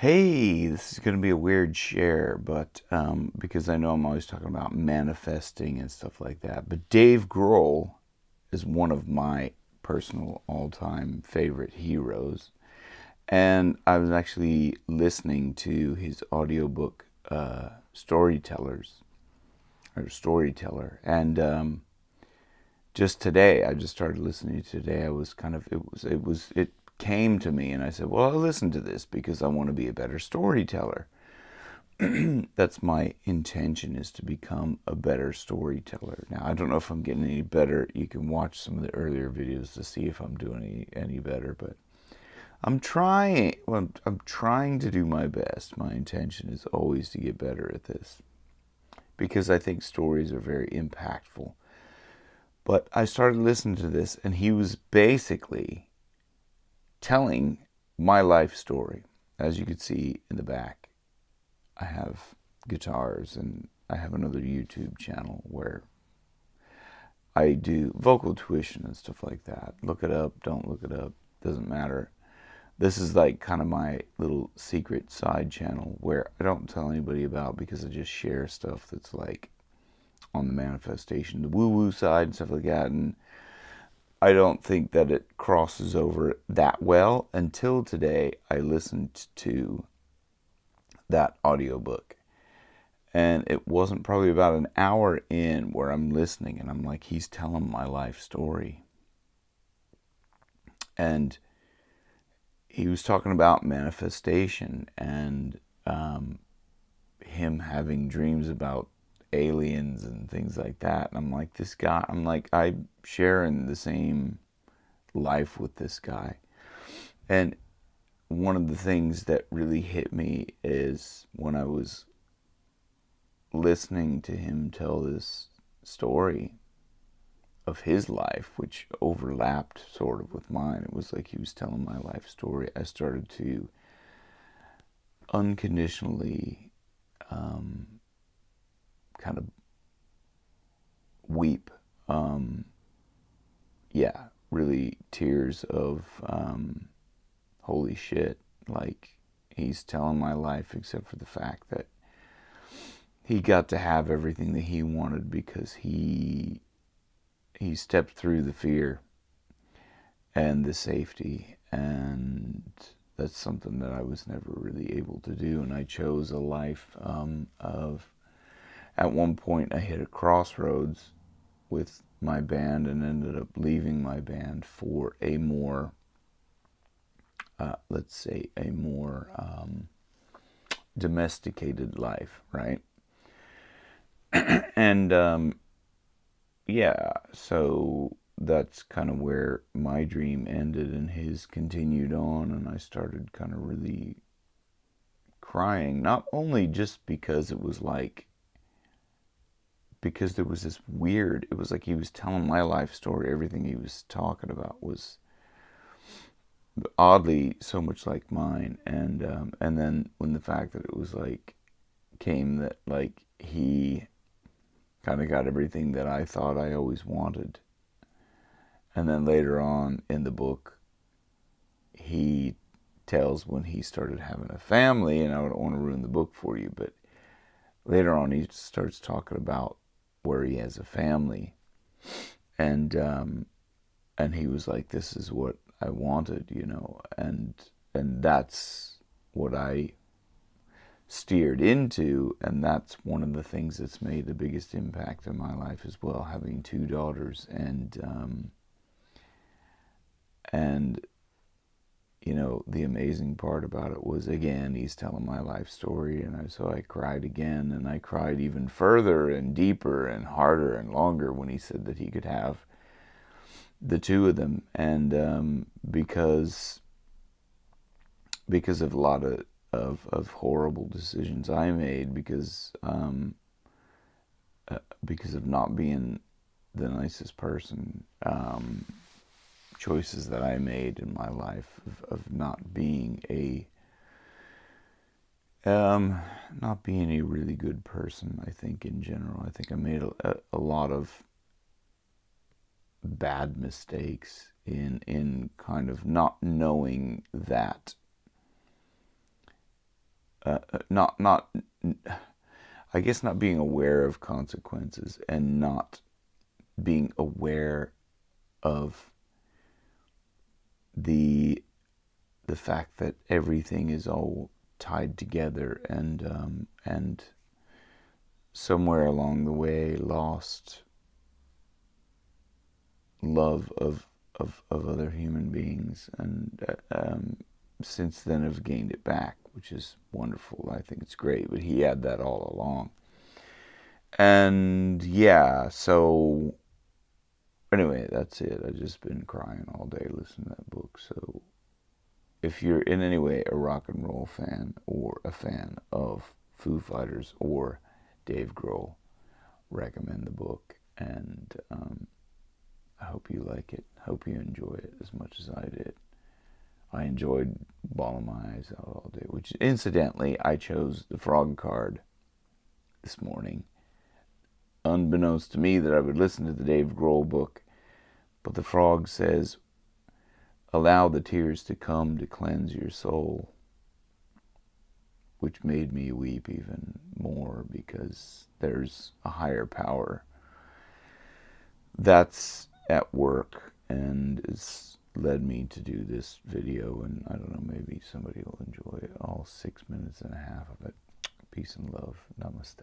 Hey, this is going to be a weird share, but because I know I'm always talking about manifesting and stuff like that. But Dave Grohl is one of my personal all-time favorite heroes, and I was actually listening to his audiobook, Storytellers or Storyteller, and just today, I just started listening to it today. I was kind of it came to me, and I said, well, I'll listen to this because I want to be a better storyteller. That's my intention, is to become a better storyteller. Now, I don't know if I'm getting any better. You can watch some of the earlier videos to see if I'm doing any better, but I'm trying. Well, I'm trying to do my best. My intention is always to get better at this because I think stories are very impactful. But I started listening to this, and he was basically telling my life story. As you can see in the back, I have guitars, and I have another YouTube channel where I do vocal tuition and stuff like that. Look it up, don't look it up, doesn't matter. This is like kind of my little secret side channel where I don't tell anybody about, because I just share stuff that's like on the manifestation, the woo-woo side and stuff like that. And I don't think that it crosses over that well until today. I listened to that audiobook, and it wasn't probably about an hour in where I'm listening, and I'm like, he's telling my life story. And he was talking about manifestation, and him having dreams about aliens and things like that. And I'm like, this guy, I'm sharing the same life with this guy. And one of the things that really hit me is when I was listening to him tell this story of his life, which overlapped sort of with mine. It was like he was telling my life story. I started to unconditionally kind of weep. Yeah, really tears of holy shit. Like, he's telling my life, except for the fact that he got to have everything that he wanted because he stepped through the fear and the safety, and that's something that I was never really able to do. And I chose a life of, at one point I hit a crossroads with my band and ended up leaving my band for a more let's say a more domesticated life, right? And yeah, so that's kind of where my dream ended and his continued on, and I started kind of really crying, not only just because it was like, because there was this weird, it was like he was telling my life story. Everything he was talking about was oddly so much like mine. And then when the fact that it was like, came that like he kind of got everything that I thought I always wanted. And then later on in the book, he tells when he started having a family, and I don't want to ruin the book for you, but later on he starts talking about where he has a family, and and he was like, "This is what I wanted," and that's what I steered into, and that's one of the things that's made the biggest impact in my life as well, having two daughters. And the amazing part about it was, again, he's telling my life story, and so I cried again, and I cried even further and deeper and harder and longer when he said that he could have the two of them. And because of a lot of horrible decisions I made, because of not being the nicest person, choices that I made in my life of not being a really good person. I think in general, I think I made a lot of bad mistakes in kind of not knowing that not I guess not being aware of consequences and not being aware of the fact that everything is all tied together, and somewhere along the way lost love of other human beings, and since then have gained it back, which is wonderful. I think it's great, but he had that all along. And yeah, so anyway, that's it. I've just been crying all day listening to that book. So if you're in any way a rock and roll fan or a fan of Foo Fighters or Dave Grohl, recommend the book. And I hope you like it. Hope you enjoy it as much as I did. I enjoyed bawling my eyes out all day, which incidentally, I chose the frog card this morning, unbeknownst to me that I would listen to the Dave Grohl book. But the frog says, allow the tears to come to cleanse your soul, which made me weep even more, because there's a higher power that's at work and it's led me to do this video, and I don't know, maybe somebody will enjoy all 6 minutes and a half of it. Peace and love. Namaste.